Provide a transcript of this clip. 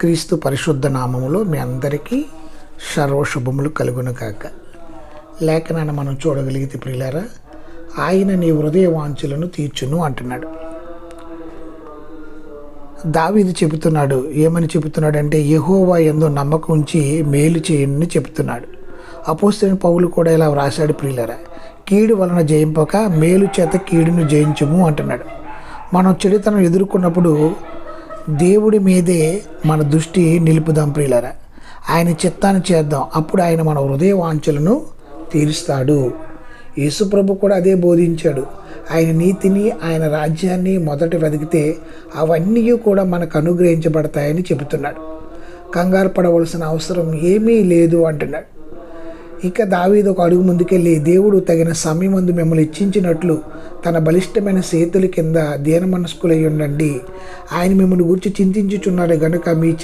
క్రీస్తు పరిశుద్ధ నామములో మీ అందరికీ సర్వశుభములు కలుగును కాక. లేఖనాన్ని మనం చూడగలిగితే ప్రియులారా, ఆయన నీ హృదయ వాంఛలను తీర్చును అంటున్నాడు. దావీదు చెబుతున్నాడు. ఏమని చెబుతున్నాడంటే, యెహోవా యందు నమ్మకం ఉంచి మేలు చేయని చెబుతున్నాడు. అపోస్తలుడైన పౌలు కూడా ఇలా వ్రాసాడు ప్రియులారా, కీడు వలన జయింపక మేలు చేత కీడును జయించుము అంటున్నాడు. మనం చెడుతనం ఎదుర్కొన్నప్పుడు దేవుడి మీదే మన దృష్టి నిలుపుదాం ప్రియులారా. ఆయన చిత్తాన్ని చేద్దాం. అప్పుడు ఆయన మన హృదయ వాంఛలను తీరుస్తాడు. యేసుప్రభు కూడా అదే బోధించాడు. ఆయన నీతిని, ఆయన రాజ్యాన్ని మొదట వెతికితే అవన్నీ కూడా మనకు అనుగ్రహించబడతాయని చెబుతున్నాడు. కంగారు పడవలసిన అవసరం ఏమీ లేదు అంటున్నాడు. ఇక దావీదు ఒక అడుగు ముందుకెళ్ళి, దేవుడు తగిన సమయమందు మిమ్మల్ని ఇచ్చించినట్లు తన బలిష్టమైన చేతుల కింద దీన మనస్కులై ఉండండి. ఆయన మిమ్మల్ని గురించి చింతించుచున్నాడు గనుక మీ